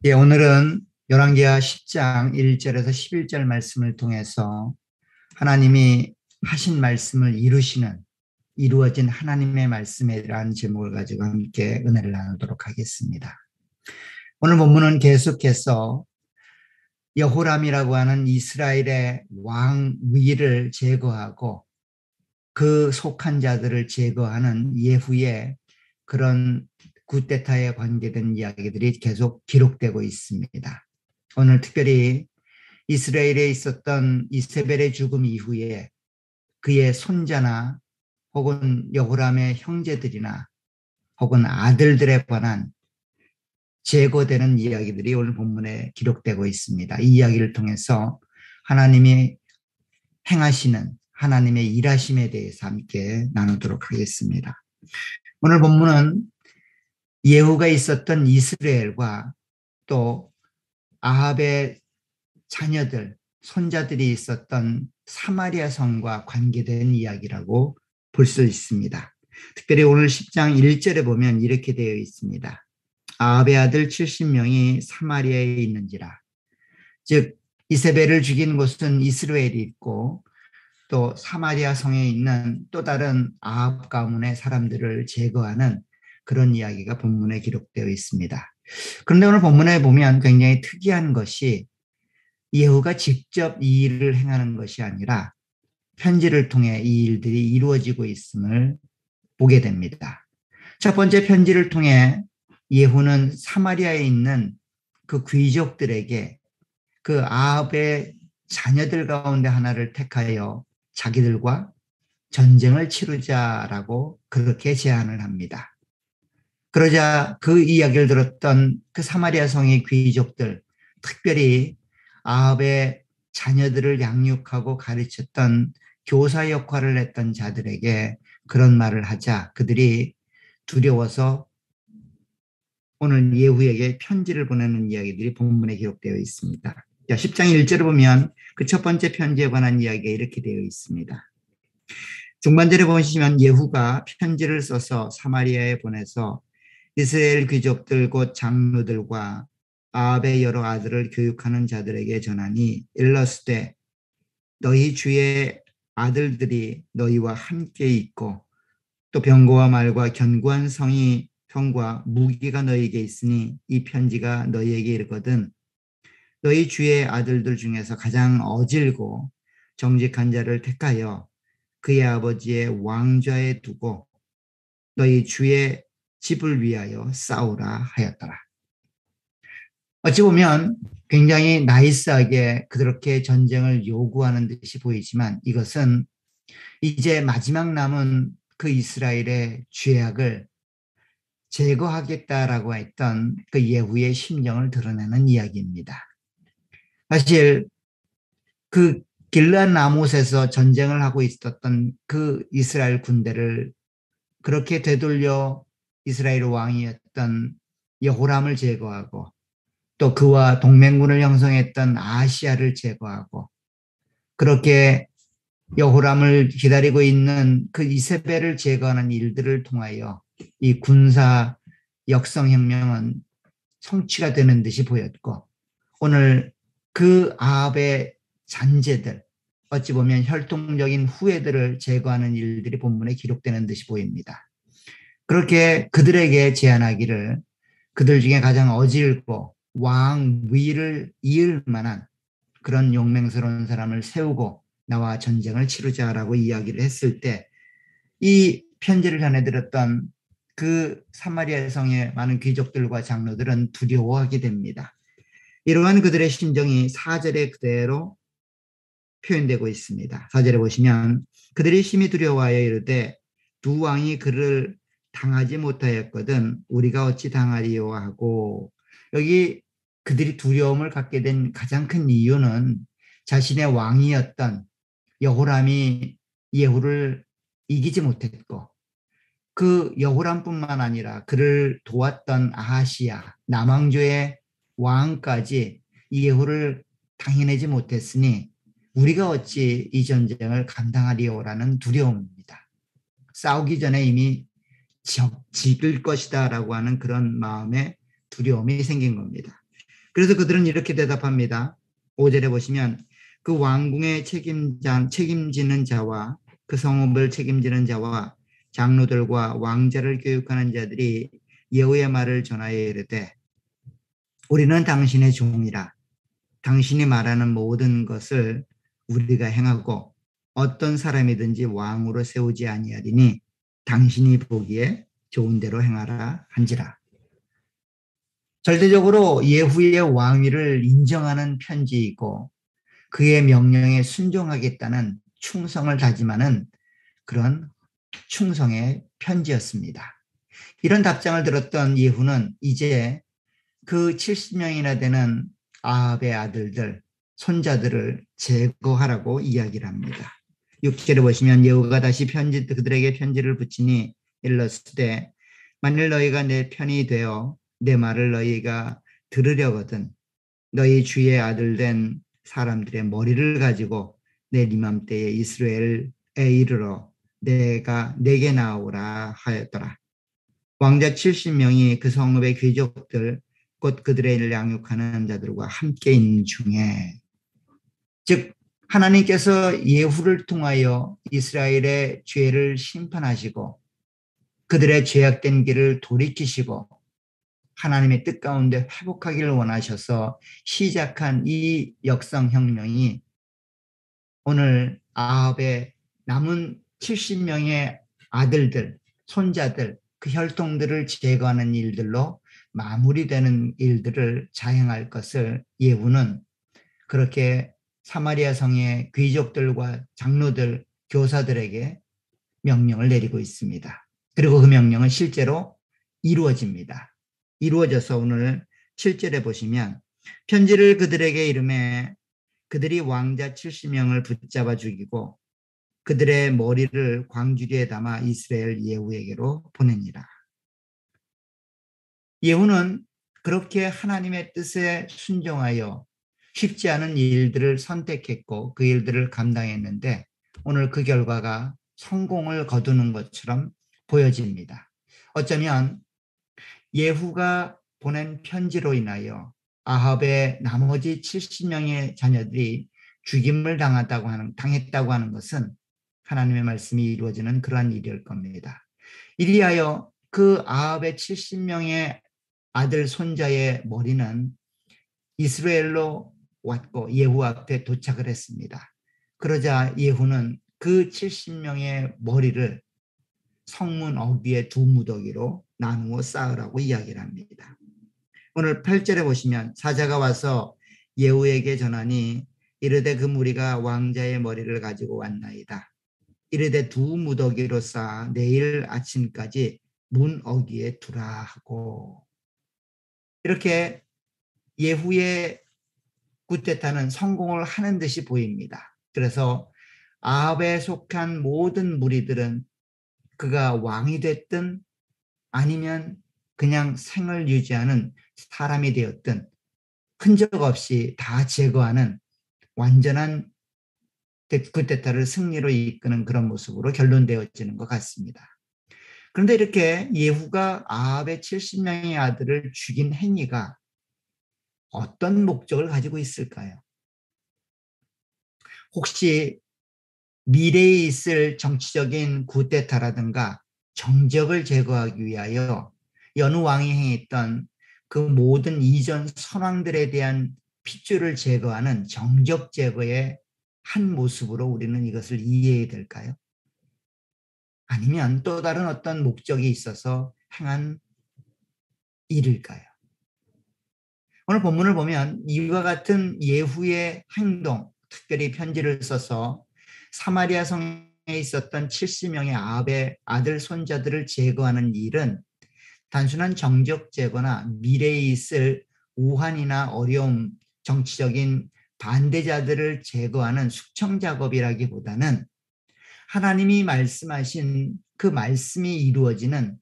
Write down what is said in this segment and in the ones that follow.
예, 오늘은 열왕기하 10장 1절에서 11절 말씀을 통해서 하나님이 하신 말씀을 이루어진 하나님의 말씀이라는 제목을 가지고 함께 은혜를 나누도록 하겠습니다. 오늘 본문은 계속해서 여호람이라고 하는 이스라엘의 왕위를 제거하고 그 속한 자들을 제거하는 예후의 그런 구테타에 관계된 이야기들이 계속 기록되고 있습니다. 오늘 특별히 이스라엘에 있었던 이세벨의 죽음 이후에 그의 손자나 혹은 여호람의 형제들이나 혹은 아들들에 관한 제거되는 이야기들이 오늘 본문에 기록되고 있습니다. 이 이야기를 통해서 하나님이 행하시는 하나님의 일하심에 대해서 함께 나누도록 하겠습니다. 오늘 본문은 예후가 있었던 이스라엘과 또 아합의 자녀들, 손자들이 있었던 사마리아 성과 관계된 이야기라고 볼 수 있습니다. 특별히 오늘 10장 1절에 보면 이렇게 되어 있습니다. 아합의 아들 70명이 사마리아에 있는지라. 즉 이세벨을 죽인 곳은 이스라엘이 있고 또 사마리아 성에 있는 또 다른 아합 가문의 사람들을 제거하는 그런 이야기가 본문에 기록되어 있습니다. 그런데 오늘 본문에 보면 굉장히 특이한 것이 예후가 직접 이 일을 행하는 것이 아니라 편지를 통해 이 일들이 이루어지고 있음을 보게 됩니다. 첫 번째 편지를 통해 예후는 사마리아에 있는 그 귀족들에게 그 아합의 자녀들 가운데 하나를 택하여 자기들과 전쟁을 치르자라고 그렇게 제안을 합니다. 그러자 그 이야기를 들었던 그 사마리아 성의 귀족들, 특별히 아합의 자녀들을 양육하고 가르쳤던 교사 역할을 했던 자들에게 그런 말을 하자 그들이 두려워서 오늘 예후에게 편지를 보내는 이야기들이 본문에 기록되어 있습니다. 10장 1절을 보면 그 첫 번째 편지에 관한 이야기가 이렇게 되어 있습니다. 중반절에 보시면 예후가 편지를 써서 사마리아에 보내서 이스라엘 귀족들 곧 장로들과 아합의 여러 아들을 교육하는 자들에게 전하니 일러스되 너희 주의 아들들이 너희와 함께 있고 또 병거와 말과 견고한 성과 무기가 너희에게 있으니 이 편지가 너희에게 이르거든 너희 주의 아들들 중에서 가장 어질고 정직한 자를 택하여 그의 아버지의 왕좌에 두고 너희 주의 집을 위하여 싸우라 하였더라. 어찌 보면 굉장히 나이스하게 그렇게 전쟁을 요구하는 듯이 보이지만 이것은 이제 마지막 남은 그 이스라엘의 죄악을 제거하겠다라고 했던 그 예후의 심정을 드러내는 이야기입니다. 사실 그 길르앗 라못에서 전쟁을 하고 있었던 그 이스라엘 군대를 그렇게 되돌려 이스라엘 왕이었던 여호람을 제거하고 또 그와 동맹군을 형성했던 아하시야를 제거하고 그렇게 여호람을 기다리고 있는 그 이세벨을 제거하는 일들을 통하여 이 군사 역성혁명은 성취가 되는 듯이 보였고 오늘 그 아합의 잔재들 어찌 보면 혈통적인 후예들을 제거하는 일들이 본문에 기록되는 듯이 보입니다. 그렇게 그들에게 제안하기를 그들 중에 가장 어질고 왕위를 이을 만한 그런 용맹스러운 사람을 세우고 나와 전쟁을 치르자라고 이야기를 했을 때 이 편지를 전해들었던 그 사마리아 성의 많은 귀족들과 장로들은 두려워하게 됩니다. 이러한 그들의 심정이 4절에 그대로 표현되고 있습니다. 4절에 보시면 그들이 심히 두려워하여 이르되 두 왕이 그를 당하지 못하였거든 우리가 어찌 당하리요 하고 여기 그들이 두려움을 갖게 된 가장 큰 이유는 자신의 왕이었던 여호람이 예후를 이기지 못했고 그 여호람뿐만 아니라 그를 도왔던 아하시야 남왕조의 왕까지 예후를 당해내지 못했으니 우리가 어찌 이 전쟁을 감당하리오라는 두려움입니다. 싸우기 전에 이미 지을 것이다 라고 하는 그런 마음의 두려움이 생긴 겁니다. 그래서 그들은 이렇게 대답합니다. 5절에 보시면 그 왕궁의 책임지는 자와 그 성읍을 책임지는 자와 장로들과 왕자를 교육하는 자들이 여호와의 말을 전하여 이르되 우리는 당신의 종이라 당신이 말하는 모든 것을 우리가 행하고 어떤 사람이든지 왕으로 세우지 아니하리니 당신이 보기에 좋은 대로 행하라 한지라. 절대적으로 예후의 왕위를 인정하는 편지이고 그의 명령에 순종하겠다는 충성을 다짐하는 그런 충성의 편지였습니다. 이런 답장을 들었던 예후는 이제 그 70명이나 되는 아합의 아들들, 손자들을 제거하라고 이야기를 합니다. 6절에 보시면 예후가 다시 그들에게 편지를 붙이니 일렀으되 만일 너희가 내 편이 되어 내 말을 너희가 들으려거든 너희 주의 아들 된 사람들의 머리를 가지고 내 이맘때에 이스라엘에 이르러 내게 나오라 하였더라. 왕자 70명이 그 성읍의 귀족들 곧 그들의 양육하는 자들과 함께 있는 중에 즉 하나님께서 예후를 통하여 이스라엘의 죄를 심판하시고 그들의 죄악된 길을 돌이키시고 하나님의 뜻 가운데 회복하기를 원하셔서 시작한 이 역성혁명이 오늘 아합의 남은 70명의 아들들, 손자들, 그 혈통들을 제거하는 일들로 마무리되는 일들을 자행할 것을 예후는 그렇게 사마리아 성의 귀족들과 장로들, 교사들에게 명령을 내리고 있습니다. 그리고 그 명령은 실제로 이루어집니다. 이루어져서 오늘 7절에 보시면 편지를 그들에게 이름해 그들이 왕자 70명을 붙잡아 죽이고 그들의 머리를 광주리에 담아 이스라엘 예후에게로 보내니라. 예후는 그렇게 하나님의 뜻에 순종하여 쉽지 않은 일들을 선택했고 그 일들을 감당했는데 오늘 그 결과가 성공을 거두는 것처럼 보여집니다. 어쩌면 예후가 보낸 편지로 인하여 아합의 나머지 70명의 자녀들이 죽임을 당했다고 하는 것은 하나님의 말씀이 이루어지는 그러한 일일 겁니다. 이리하여 그 아합의 70명의 아들 손자의 머리는 이스라엘로 왔고 예후 앞에 도착을 했습니다. 그러자 예후는 그 70명의 머리를 성문 어귀의 두 무더기로 나누어 쌓으라고 이야기를 합니다. 오늘 8절에 보시면 사자가 와서 예후에게 전하니 이르되 그 무리가 왕자의 머리를 가지고 왔나이다. 이르되 두 무더기로 쌓아 내일 아침까지 문 어귀에 두라 하고 이렇게 예후의 구테타는 성공을 하는 듯이 보입니다. 그래서 아합에 속한 모든 무리들은 그가 왕이 됐든 아니면 그냥 생을 유지하는 사람이 되었든 흔적 없이 다 제거하는 완전한 구테타를 승리로 이끄는 그런 모습으로 결론되어지는 것 같습니다. 그런데 이렇게 예후가 아합의 70명의 아들을 죽인 행위가 어떤 목적을 가지고 있을까요? 혹시 미래에 있을 정치적인 구테타라든가 정적을 제거하기 위하여 여느 왕이 행했던 그 모든 이전 선왕들에 대한 핏줄을 제거하는 정적 제거의 한 모습으로 우리는 이것을 이해해야 될까요? 아니면 또 다른 어떤 목적이 있어서 행한 일일까요? 오늘 본문을 보면 이와 같은 예후의 행동, 특별히 편지를 써서 사마리아 성에 있었던 70명의 아합의 아들 손자들을 제거하는 일은 단순한 정적 제거나 미래에 있을 우환이나 어려움, 정치적인 반대자들을 제거하는 숙청 작업이라기보다는 하나님이 말씀하신 그 말씀이 이루어지는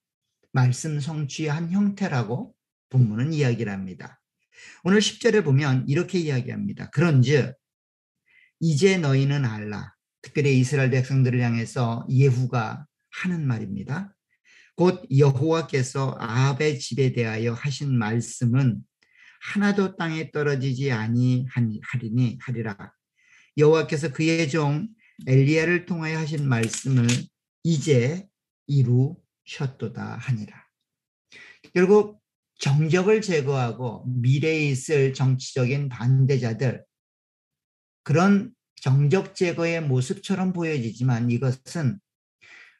말씀 성취의 한 형태라고 본문은 이야기를 합니다. 오늘 10절에 보면 이렇게 이야기합니다. 그런즉 이제 너희는 알라. 특별히 이스라엘 백성들을 향해서 예후가 하는 말입니다. 곧 여호와께서 아합의 집에 대하여 하신 말씀은 하나도 땅에 떨어지지 아니하리라. 여호와께서 그의 종 엘리야를 통하여 하신 말씀을 이제 이루셨도다 하니라. 결국 정적을 제거하고 미래에 있을 정치적인 반대자들, 그런 정적 제거의 모습처럼 보여지지만 이것은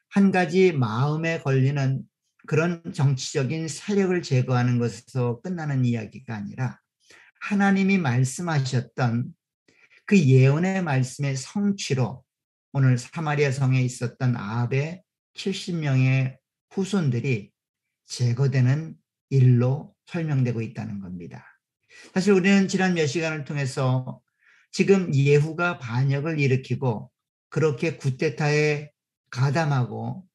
한 가지 마음에 걸리는 그런 정치적인 세력을 제거하는 것에서 끝나는 이야기가 아니라 하나님이 말씀하셨던 그 예언의 말씀의 성취로 오늘 사마리아 성에 있었던 아합의 70명의 후손들이 제거되는 일로 설명되고 있다는 겁니다. 사실 우리는 지난 몇 시간을 통해서 지금 예후가 반역을 일으키고 그렇게 쿠데타에 가담하고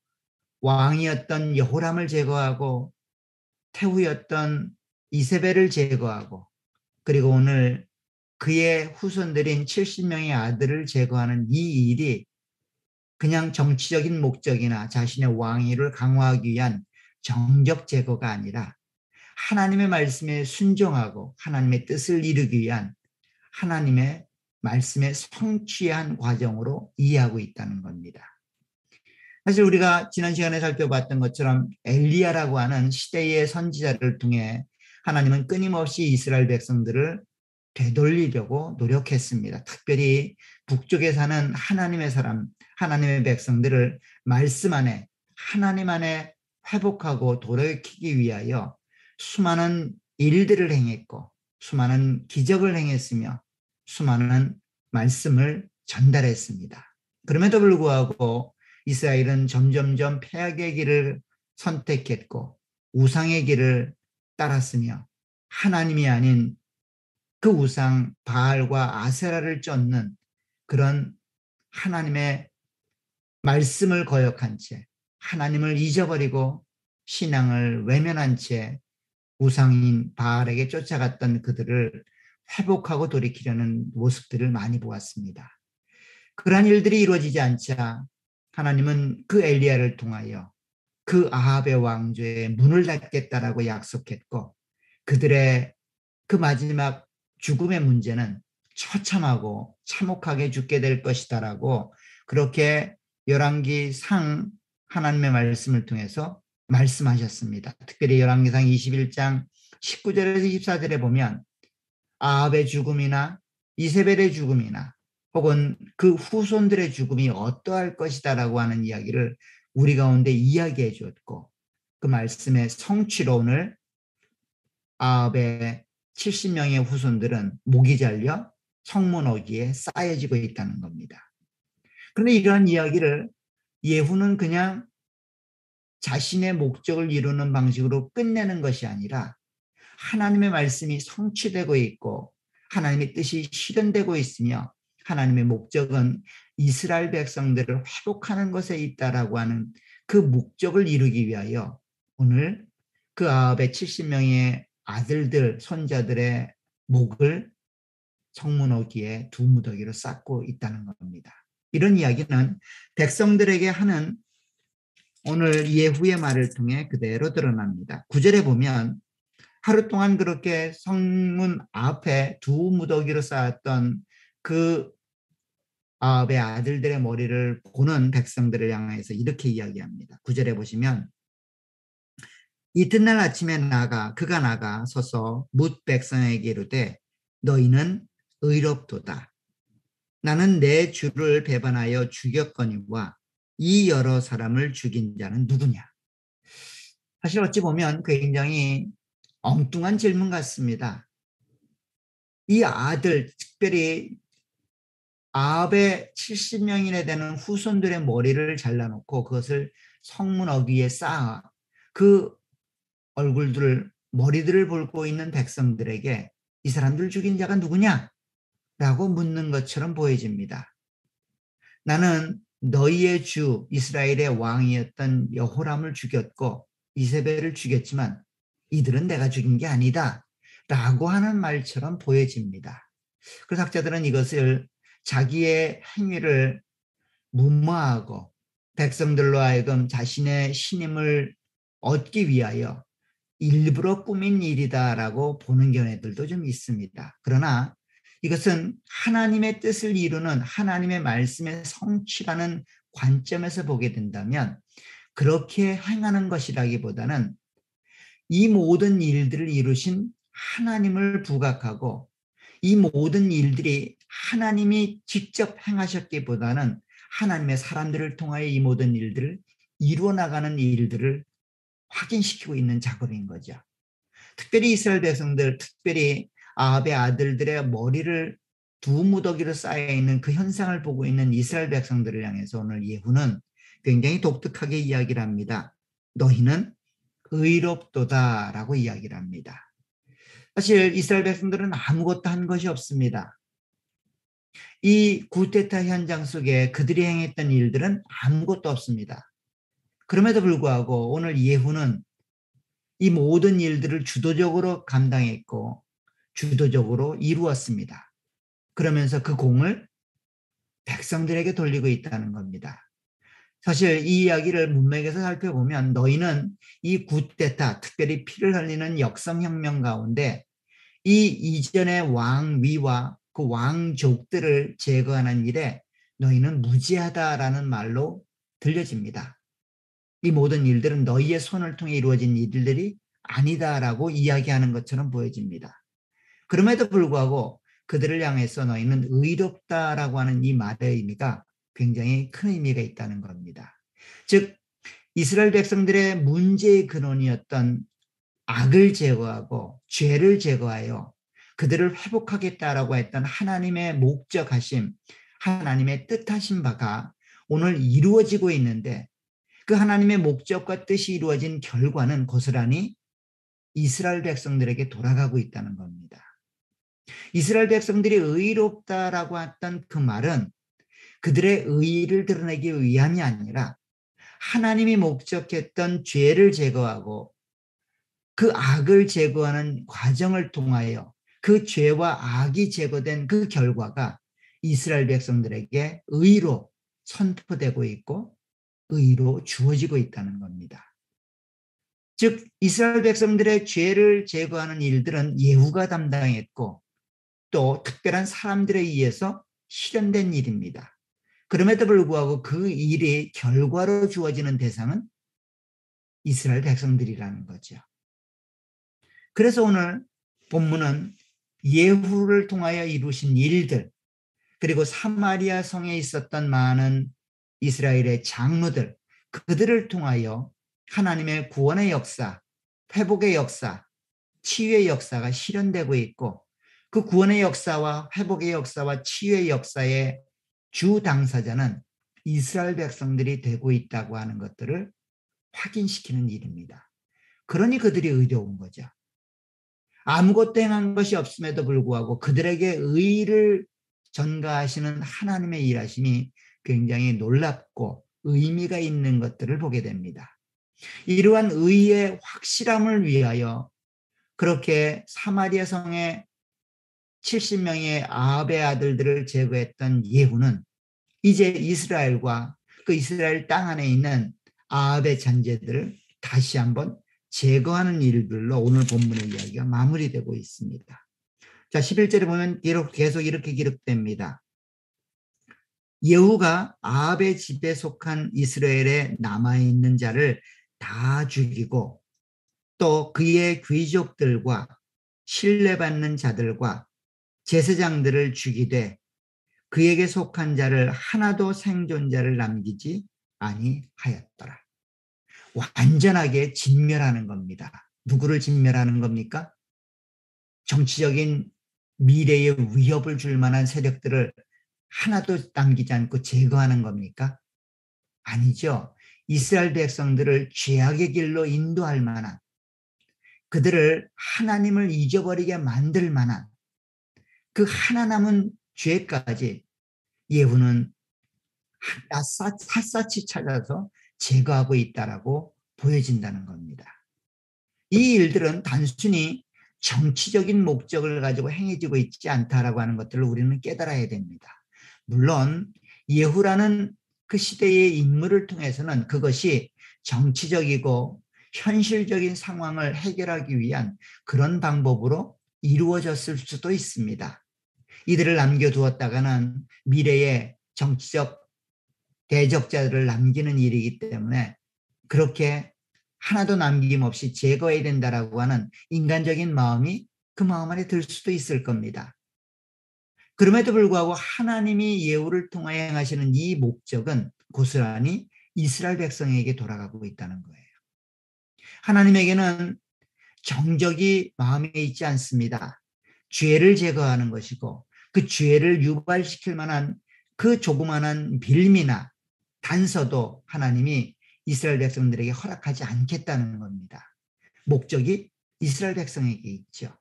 왕이었던 여호람을 제거하고 태후였던 이세벨을 제거하고 그리고 오늘 그의 후손들인 70명의 아들을 제거하는 이 일이 그냥 정치적인 목적이나 자신의 왕위를 강화하기 위한 정적 제거가 아니라 하나님의 말씀에 순종하고 하나님의 뜻을 이루기 위한 하나님의 말씀에 성취한 과정으로 이해하고 있다는 겁니다. 사실 우리가 지난 시간에 살펴봤던 것처럼 엘리야라고 하는 시대의 선지자를 통해 하나님은 끊임없이 이스라엘 백성들을 되돌리려고 노력했습니다. 특별히 북쪽에 사는 하나님의 사람, 하나님의 백성들을 말씀 안에, 하나님 안에 회복하고 돌이키기 위하여 수많은 일들을 행했고 수많은 기적을 행했으며 수많은 말씀을 전달했습니다. 그럼에도 불구하고 이스라엘은 점점점 패악의 길을 선택했고 우상의 길을 따랐으며 하나님이 아닌 그 우상 바알과 아세라를 쫓는 그런 하나님의 말씀을 거역한 채 하나님을 잊어버리고 신앙을 외면한 채 우상인 바알에게 쫓아갔던 그들을 회복하고 돌이키려는 모습들을 많이 보았습니다. 그러한 일들이 이루어지지 않자 하나님은 그 엘리야를 통하여 그 아합의 왕조의 문을 닫겠다라고 약속했고 그들의 그 마지막 죽음의 문제는 처참하고 참혹하게 죽게 될 것이다라고 그렇게 열왕기상 하나님의 말씀을 통해서 말씀하셨습니다. 특별히 열왕기상 21장 19절에서 24절에 보면 아합의 죽음이나 이세벨의 죽음이나 혹은 그 후손들의 죽음이 어떠할 것이다라고 하는 이야기를 우리 가운데 이야기해 주었고 그 말씀의 성취로 오늘 아합의 70명의 후손들은 목이 잘려 성문어기에 쌓여지고 있다는 겁니다. 그런데 이러한 이야기를 예후는 그냥 자신의 목적을 이루는 방식으로 끝내는 것이 아니라 하나님의 말씀이 성취되고 있고 하나님의 뜻이 실현되고 있으며 하나님의 목적은 이스라엘 백성들을 회복하는 것에 있다라고 하는 그 목적을 이루기 위하여 오늘 그 아합의 70명의 아들들, 손자들의 목을 성문어기에 두 무더기로 쌓고 있다는 겁니다. 이런 이야기는 백성들에게 하는 오늘 예후의 말을 통해 그대로 드러납니다. 9절에 보면 하루 동안 그렇게 성문 앞에 두 무더기로 쌓았던 그 아합의 아들들의 머리를 보는 백성들을 향해서 이렇게 이야기합니다. 9절에 보시면 이튿날 아침에 그가 나가 서서 뭇 백성에게 이르되 너희는 의롭도다. 나는 내 주를 배반하여 죽였거니와 이 여러 사람을 죽인 자는 누구냐? 사실 어찌 보면 굉장히 엉뚱한 질문 같습니다. 이 아들, 특별히 아합의 70명이나 되는 후손들의 머리를 잘라놓고 그것을 성문 어귀에 쌓아 그 머리들을 볼고 있는 백성들에게 이 사람들 죽인 자가 누구냐? 라고 묻는 것처럼 보여집니다. 나는 너희의 주 이스라엘의 왕이었던 여호람을 죽였고 이세벨을 죽였지만 이들은 내가 죽인 게 아니다 라고 하는 말처럼 보여집니다. 그래서 학자들은 이것을 자기의 행위를 무마하고 백성들로 하여금 자신의 신임을 얻기 위하여 일부러 꾸민 일이다라고 보는 견해들도 좀 있습니다. 그러나 이것은 하나님의 뜻을 이루는 하나님의 말씀의 성취라는 관점에서 보게 된다면 그렇게 행하는 것이라기보다는 이 모든 일들을 이루신 하나님을 부각하고 이 모든 일들이 하나님이 직접 행하셨기보다는 하나님의 사람들을 통하여 이 모든 일들을 이루어 나가는 일들을 확인시키고 있는 작업인 거죠. 특별히 이스라엘 백성들, 특별히 아합의 아들들의 머리를 두 무더기로 쌓여 있는 그 현상을 보고 있는 이스라엘 백성들을 향해서 오늘 예후는 굉장히 독특하게 이야기를 합니다. 너희는 의롭도다라고 이야기를 합니다. 사실 이스라엘 백성들은 아무것도 한 것이 없습니다. 이 구테타 현장 속에 그들이 행했던 일들은 아무것도 없습니다. 그럼에도 불구하고 오늘 예후는 이 모든 일들을 주도적으로 감당했고 주도적으로 이루었습니다. 그러면서 그 공을 백성들에게 돌리고 있다는 겁니다. 사실 이 이야기를 문맥에서 살펴보면 너희는 이 구테타, 특별히 피를 흘리는 역성혁명 가운데 이 이전의 왕위와 그 왕족들을 제거하는 일에 너희는 무지하다라는 말로 들려집니다. 이 모든 일들은 너희의 손을 통해 이루어진 일들이 아니다라고 이야기하는 것처럼 보여집니다. 그럼에도 불구하고 그들을 향해서 너희는 의롭다라고 하는 이 말의 의미가 굉장히 큰 의미가 있다는 겁니다. 즉 이스라엘 백성들의 문제의 근원이었던 악을 제거하고 죄를 제거하여 그들을 회복하겠다라고 했던 하나님의 목적하심, 하나님의 뜻하신 바가 오늘 이루어지고 있는데 그 하나님의 목적과 뜻이 이루어진 결과는 고스란히 이스라엘 백성들에게 돌아가고 있다는 겁니다. 이스라엘 백성들이 의롭다라고 했던 그 말은 그들의 의의를 드러내기 위함이 아니라 하나님이 목적했던 죄를 제거하고 그 악을 제거하는 과정을 통하여 그 죄와 악이 제거된 그 결과가 이스라엘 백성들에게 의로 선포되고 있고 의로 주어지고 있다는 겁니다. 즉 이스라엘 백성들의 죄를 제거하는 일들은 예후가 담당했고 또 특별한 사람들에 의해서 실현된 일입니다. 그럼에도 불구하고 그 일의 결과로 주어지는 대상은 이스라엘 백성들이라는 거죠. 그래서 오늘 본문은 예후를 통하여 이루신 일들, 그리고 사마리아 성에 있었던 많은 이스라엘의 장로들, 그들을 통하여 하나님의 구원의 역사, 회복의 역사, 치유의 역사가 실현되고 있고 그 구원의 역사와 회복의 역사와 치유의 역사의 주 당사자는 이스라엘 백성들이 되고 있다고 하는 것들을 확인시키는 일입니다. 그러니 그들이 의로운 거죠. 아무것도 행한 것이 없음에도 불구하고 그들에게 의를 전가하시는 하나님의 일하심이 굉장히 놀랍고 의미가 있는 것들을 보게 됩니다. 이러한 의의 확실함을 위하여 그렇게 사마리아 성의 70명의 아합의 아들들을 제거했던 예후는 이제 이스라엘과 그 이스라엘 땅 안에 있는 아합의 잔재들을 다시 한번 제거하는 일들로 오늘 본문의 이야기가 마무리되고 있습니다. 자, 11절에 보면 계속 이렇게 기록됩니다. 예후가 아합의 집에 속한 이스라엘에 남아있는 자를 다 죽이고 또 그의 귀족들과 신뢰받는 자들과 제사장들을 죽이되 그에게 속한 자를 하나도 생존자를 남기지 아니하였더라. 완전하게 진멸하는 겁니다. 누구를 진멸하는 겁니까? 정치적인 미래에 위협을 줄 만한 세력들을 하나도 남기지 않고 제거하는 겁니까? 아니죠. 이스라엘 백성들을 죄악의 길로 인도할 만한, 그들을 하나님을 잊어버리게 만들 만한 그 하나 남은 죄까지 예후는 샅샅이 찾아서 제거하고 있다라고 보여진다는 겁니다. 이 일들은 단순히 정치적인 목적을 가지고 행해지고 있지 않다라고 하는 것들을 우리는 깨달아야 됩니다. 물론 예후라는 그 시대의 인물을 통해서는 그것이 정치적이고 현실적인 상황을 해결하기 위한 그런 방법으로 이루어졌을 수도 있습니다. 이들을 남겨두었다가는 미래에 정치적 대적자들을 남기는 일이기 때문에 그렇게 하나도 남김없이 제거해야 된다라고 하는 인간적인 마음이 그 마음 안에 들 수도 있을 겁니다. 그럼에도 불구하고 하나님이 예후를 통하여 행하시는 이 목적은 고스란히 이스라엘 백성에게 돌아가고 있다는 거예요. 하나님에게는 정적이 마음에 있지 않습니다. 죄를 제거하는 것이고 그 죄를 유발시킬 만한 그 조그만한 빌미나 단서도 하나님이 이스라엘 백성들에게 허락하지 않겠다는 겁니다. 목적이 이스라엘 백성에게 있죠.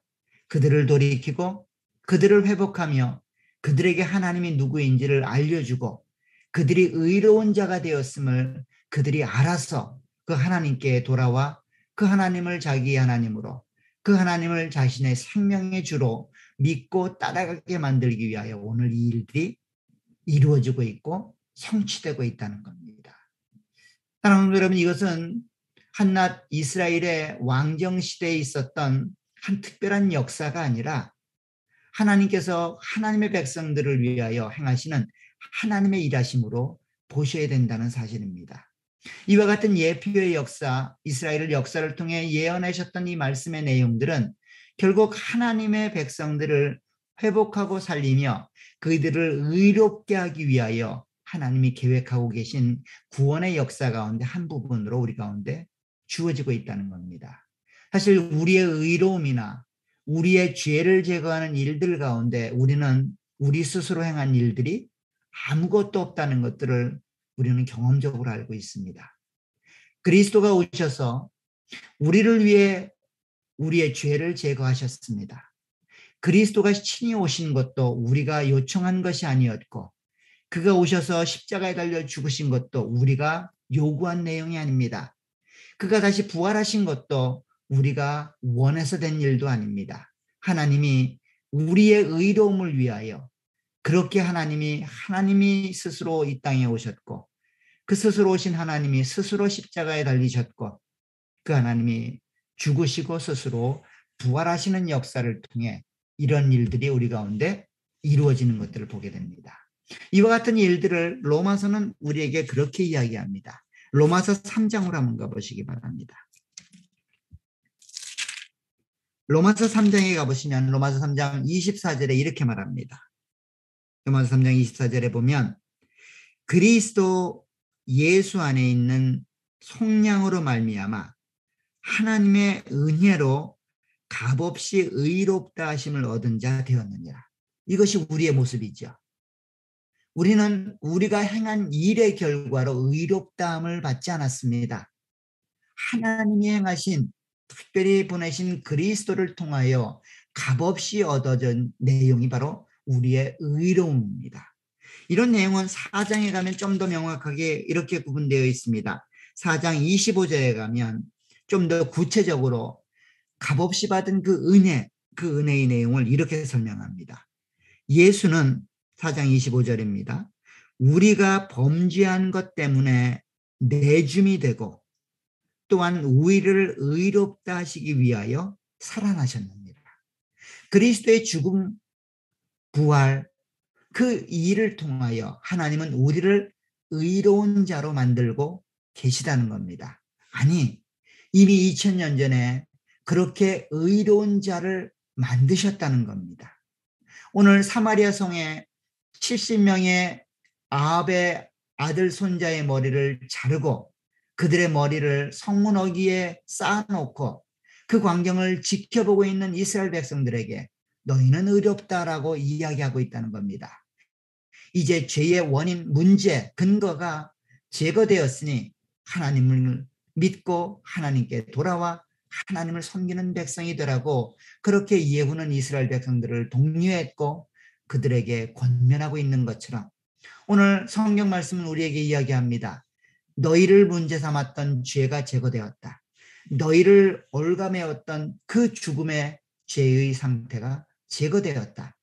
그들을 돌이키고 그들을 회복하며 그들에게 하나님이 누구인지를 알려주고 그들이 의로운 자가 되었음을 그들이 알아서 그 하나님께 돌아와 그 하나님을 자기의 하나님으로 그 하나님을 자신의 생명의 주로 믿고 따라가게 만들기 위하여 오늘 이 일들이 이루어지고 있고 성취되고 있다는 겁니다. 사랑하는 여러분, 이것은 한낱 이스라엘의 왕정 시대에 있었던 한 특별한 역사가 아니라 하나님께서 하나님의 백성들을 위하여 행하시는 하나님의 일하심으로 보셔야 된다는 사실입니다. 이와 같은 예표의 역사, 이스라엘을 역사를 통해 예언하셨던 이 말씀의 내용들은 결국 하나님의 백성들을 회복하고 살리며 그들을 의롭게 하기 위하여 하나님이 계획하고 계신 구원의 역사 가운데 한 부분으로 우리 가운데 주어지고 있다는 겁니다. 사실 우리의 의로움이나 우리의 죄를 제거하는 일들 가운데 우리는 우리 스스로 행한 일들이 아무것도 없다는 것들을 우리는 경험적으로 알고 있습니다. 그리스도가 오셔서 우리를 위해 우리의 죄를 제거하셨습니다. 그리스도가 친히 오신 것도 우리가 요청한 것이 아니었고 그가 오셔서 십자가에 달려 죽으신 것도 우리가 요구한 내용이 아닙니다. 그가 다시 부활하신 것도 우리가 원해서 된 일도 아닙니다. 하나님이 우리의 의로움을 위하여 그렇게 하나님이 스스로 이 땅에 오셨고 그 스스로 오신 하나님이 스스로 십자가에 달리셨고 그 하나님이 죽으시고 스스로 부활하시는 역사를 통해 이런 일들이 우리 가운데 이루어지는 것들을 보게 됩니다. 이와 같은 일들을 로마서는 우리에게 그렇게 이야기합니다. 로마서 3장으로 한번 가보시기 바랍니다. 로마서 3장에 가보시면 로마서 3장 24절에 이렇게 말합니다. 로마서 3장 24절에 보면 그리스도 예수 안에 있는 속량으로 말미암아 하나님의 은혜로 값없이 의롭다 하심을 얻은 자 되었느니라. 이것이 우리의 모습이죠. 우리는 우리가 행한 일의 결과로 의롭다함을 받지 않았습니다. 하나님이 행하신 특별히 보내신 그리스도를 통하여 값없이 얻어진 내용이 바로 우리의 의로움입니다. 이런 내용은 4장에 가면 좀 더 명확하게 이렇게 구분되어 있습니다. 4장 25절에 가면 좀 더 구체적으로 값없이 받은 그 은혜의 내용을 이렇게 설명합니다. 예수는 4장 25절입니다. 우리가 범죄한 것 때문에 내줌이 되고 또한 우리를 의롭다 하시기 위하여 살아나셨느니라. 그리스도의 죽음, 부활, 그 일을 통하여 하나님은 우리를 의로운 자로 만들고 계시다는 겁니다. 아니, 이미 2000년 전에 그렇게 의로운 자를 만드셨다는 겁니다. 오늘 사마리아 성에 70명의 아합의 아들 손자의 머리를 자르고 그들의 머리를 성문 어귀에 쌓아놓고 그 광경을 지켜보고 있는 이스라엘 백성들에게 너희는 의롭다라고 이야기하고 있다는 겁니다. 이제 죄의 원인, 문제, 근거가 제거되었으니 하나님을 믿고 하나님께 돌아와 하나님을 섬기는 백성이 되라고 그렇게 예후는 이스라엘 백성들을 독려했고 그들에게 권면하고 있는 것처럼 오늘 성경 말씀은 우리에게 이야기합니다. 너희를 문제 삼았던 죄가 제거되었다. 너희를 올가매었던 그 죽음의 죄의 상태가 제거되었다.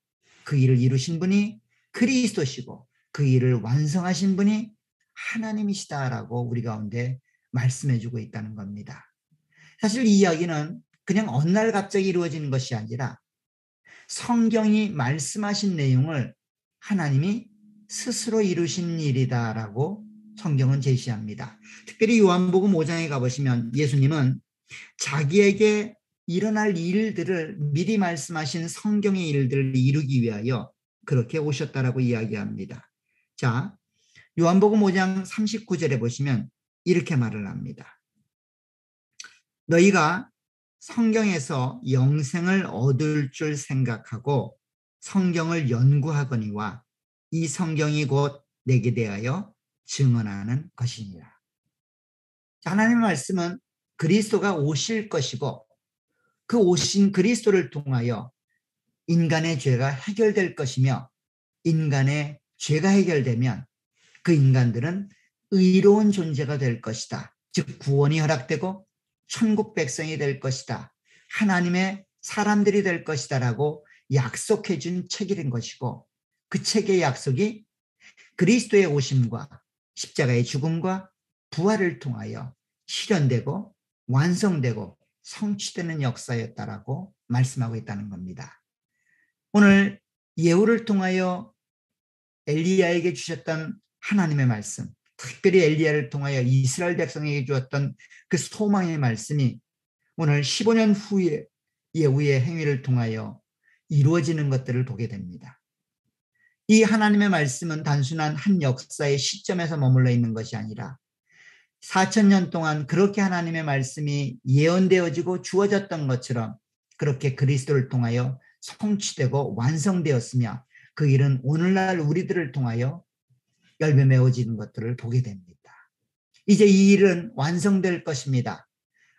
그 일을 이루신 분이 그리스도시고 그 일을 완성하신 분이 하나님이시다라고 우리 가운데 말씀해주고 있다는 겁니다. 사실 이 이야기는 그냥 어느 날 갑자기 이루어지는 것이 아니라 성경이 말씀하신 내용을 하나님이 스스로 이루신 일이다라고 성경은 제시합니다. 특별히 요한복음 5장에 가보시면 예수님은 자기에게 일어날 일들을 미리 말씀하신 성경의 일들을 이루기 위하여 그렇게 오셨다라고 이야기합니다. 자, 요한복음 5장 39절에 보시면 이렇게 말을 합니다. 너희가 성경에서 영생을 얻을 줄 생각하고 성경을 연구하거니와 이 성경이 곧 내게 대하여 증언하는 것이니라. 하나님의 말씀은 그리스도가 오실 것이고 그 오신 그리스도를 통하여 인간의 죄가 해결될 것이며 인간의 죄가 해결되면 그 인간들은 의로운 존재가 될 것이다. 즉 구원이 허락되고 천국 백성이 될 것이다. 하나님의 사람들이 될 것이다 라고 약속해 준 책인 것이고 그 책의 약속이 그리스도의 오심과 십자가의 죽음과 부활을 통하여 실현되고 완성되고 성취되는 역사였다라고 말씀하고 있다는 겁니다. 오늘 예후를 통하여 엘리야에게 주셨던 하나님의 말씀, 특별히 엘리야를 통하여 이스라엘 백성에게 주었던 그 소망의 말씀이 오늘 15년 후에 예후의 행위를 통하여 이루어지는 것들을 보게 됩니다. 이 하나님의 말씀은 단순한 한 역사의 시점에서 머물러 있는 것이 아니라 4,000년 동안 그렇게 하나님의 말씀이 예언되어지고 주어졌던 것처럼 그렇게 그리스도를 통하여 성취되고 완성되었으며 그 일은 오늘날 우리들을 통하여 열매 맺어지는 것들을 보게 됩니다. 이제 이 일은 완성될 것입니다.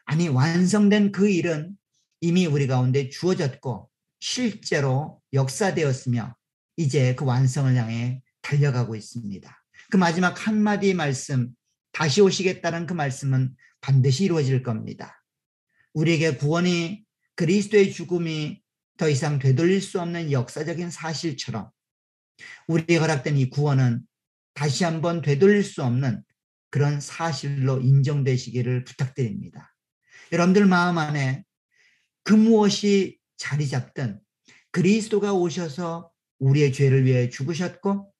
아니, 완성된 그 일은 이미 우리 가운데 주어졌고 실제로 역사되었으며 이제 그 완성을 향해 달려가고 있습니다. 그 마지막 한마디 말씀, 다시 오시겠다는 그 말씀은 반드시 이루어질 겁니다. 우리에게 구원이 그리스도의 죽음이 더 이상 되돌릴 수 없는 역사적인 사실처럼 우리에게 허락된 이 구원은 다시 한번 되돌릴 수 없는 그런 사실로 인정되시기를 부탁드립니다. 여러분들 마음 안에 그 무엇이 자리 잡든 그리스도가 오셔서 우리의 죄를 위해 죽으셨고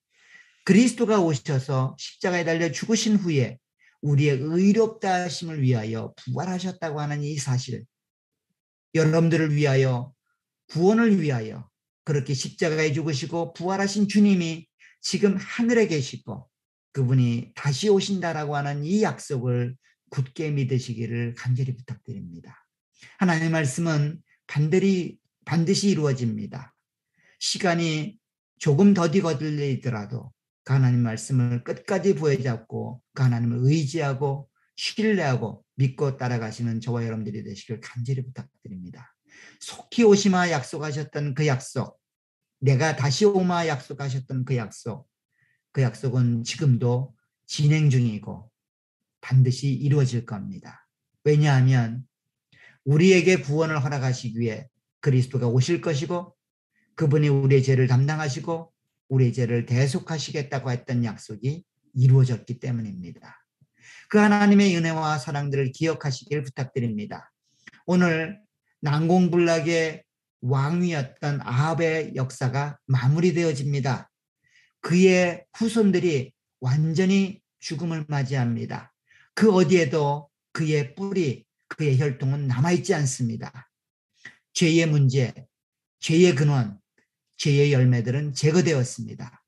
그리스도가 오셔서 십자가에 달려 죽으신 후에 우리의 의롭다 하심을 위하여 부활하셨다고 하는 이 사실, 여러분들을 위하여 구원을 위하여 그렇게 십자가에 죽으시고 부활하신 주님이 지금 하늘에 계시고 그분이 다시 오신다라고 하는 이 약속을 굳게 믿으시기를 간절히 부탁드립니다. 하나님의 말씀은 반드시 이루어집니다. 시간이 조금 더디 거들리더라도 그 하나님 말씀을 끝까지 부여잡고 그 하나님을 의지하고 신뢰하고 믿고 따라가시는 저와 여러분들이 되시길 간절히 부탁드립니다. 속히 오시마 약속하셨던 그 약속, 내가 다시 오마 약속하셨던 그 약속은 지금도 진행 중이고 반드시 이루어질 겁니다. 왜냐하면 우리에게 구원을 허락하시기 위해 그리스도가 오실 것이고 그분이 우리의 죄를 담당하시고 우리의 죄를 대속하시겠다고 했던 약속이 이루어졌기 때문입니다. 그 하나님의 은혜와 사랑들을 기억하시길 부탁드립니다. 오늘 난공불락의 왕위였던 아합의 역사가 마무리되어집니다. 그의 후손들이 완전히 죽음을 맞이합니다. 그 어디에도 그의 뿌리, 그의 혈통은 남아있지 않습니다. 죄의 문제, 죄의 근원, 죄의 열매들은 제거되었습니다.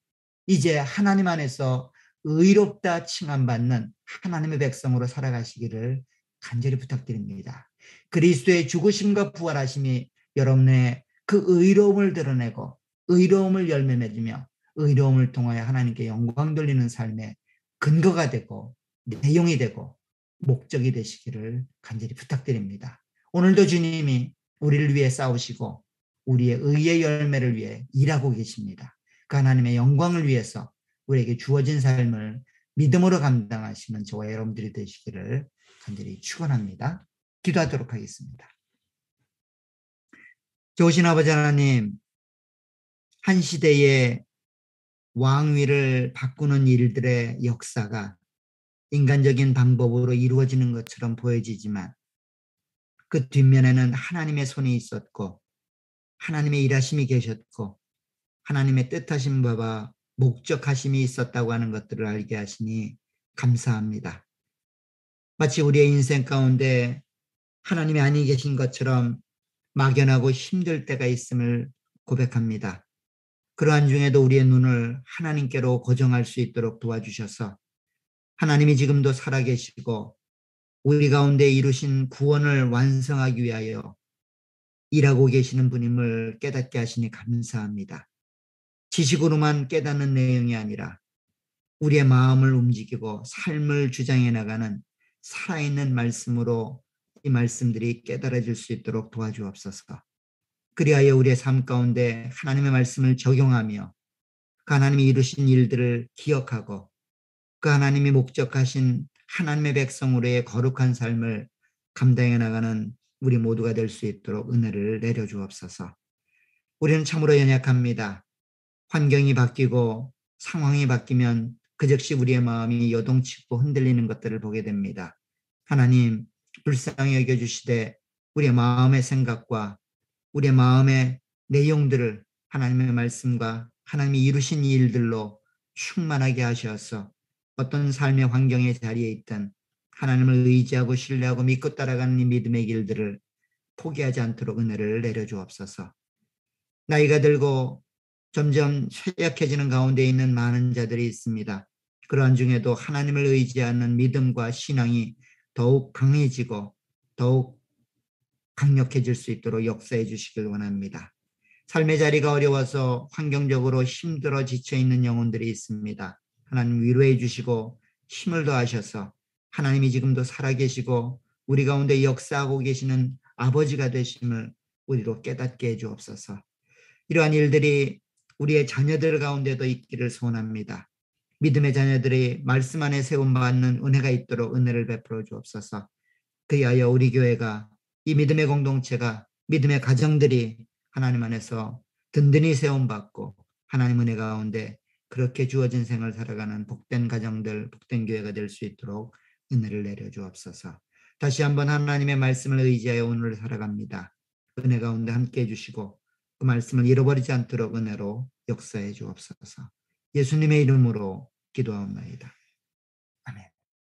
이제 하나님 안에서 의롭다 칭함받는 하나님의 백성으로 살아가시기를 간절히 부탁드립니다. 그리스도의 죽으심과 부활하심이 여러분의 그 의로움을 드러내고 의로움을 열매 맺으며 의로움을 통하여 하나님께 영광 돌리는 삶의 근거가 되고 내용이 되고 목적이 되시기를 간절히 부탁드립니다. 오늘도 주님이 우리를 위해 싸우시고 우리의 의의 열매를 위해 일하고 계십니다. 그 하나님의 영광을 위해서 우리에게 주어진 삶을 믿음으로 감당하시는 저와 여러분들이 되시기를 간절히 축원합니다. 기도하도록 하겠습니다. 좋으신 아버지 하나님, 한 시대의 왕위를 바꾸는 일들의 역사가 인간적인 방법으로 이루어지는 것처럼 보여지지만 그 뒷면에는 하나님의 손이 있었고 하나님의 일하심이 계셨고 하나님의 뜻하신 바와 목적하심이 있었다고 하는 것들을 알게 하시니 감사합니다. 마치 우리의 인생 가운데 하나님이 아니 계신 것처럼 막연하고 힘들 때가 있음을 고백합니다. 그러한 중에도 우리의 눈을 하나님께로 고정할 수 있도록 도와주셔서 하나님이 지금도 살아계시고 우리 가운데 이루신 구원을 완성하기 위하여 일하고 계시는 분임을 깨닫게 하시니 감사합니다. 지식으로만 깨닫는 내용이 아니라 우리의 마음을 움직이고 삶을 주장해 나가는 살아있는 말씀으로 이 말씀들이 깨달아질 수 있도록 도와주옵소서. 그리하여 우리의 삶 가운데 하나님의 말씀을 적용하며 그 하나님이 이루신 일들을 기억하고 그 하나님이 목적하신 하나님의 백성으로의 거룩한 삶을 감당해 나가는 우리 모두가 될 수 있도록 은혜를 내려주옵소서. 우리는 참으로 연약합니다. 환경이 바뀌고 상황이 바뀌면 그 즉시 우리의 마음이 요동치고 흔들리는 것들을 보게 됩니다. 하나님, 불쌍히 여겨주시되 우리의 마음의 생각과 우리의 마음의 내용들을 하나님의 말씀과 하나님이 이루신 일들로 충만하게 하셔서 어떤 삶의 환경의 자리에 있든 하나님을 의지하고 신뢰하고 믿고 따라가는 이 믿음의 길들을 포기하지 않도록 은혜를 내려주옵소서. 나이가 들고 점점 쇠약해지는 가운데 있는 많은 자들이 있습니다. 그러한 중에도 하나님을 의지하는 믿음과 신앙이 더욱 강해지고 더욱 강력해질 수 있도록 역사해 주시길 원합니다. 삶의 자리가 어려워서 환경적으로 힘들어 지쳐있는 영혼들이 있습니다. 하나님 위로해 주시고 힘을 더하셔서 하나님이 지금도 살아계시고 우리 가운데 역사하고 계시는 아버지가 되심을 우리로 깨닫게 해 주옵소서. 이러한 일들이 우리의 자녀들 가운데도 있기를 소원합니다. 믿음의 자녀들이 말씀 안에 세움받는 은혜가 있도록 은혜를 베풀어 주옵소서. 그리하여 우리 교회가 이 믿음의 공동체가 믿음의 가정들이 하나님 안에서 든든히 세움받고 하나님 은혜 가운데 그렇게 주어진 생을 살아가는 복된 가정들, 복된 교회가 될 수 있도록 은혜를 내려주옵소서. 다시 한번 하나님의 말씀을 의지하여 오늘을 살아갑니다. 은혜 가운데 함께해 주시고 그 말씀을 잃어버리지 않도록 은혜로 역사해 주옵소서. 예수님의 이름으로 기도하옵나이다.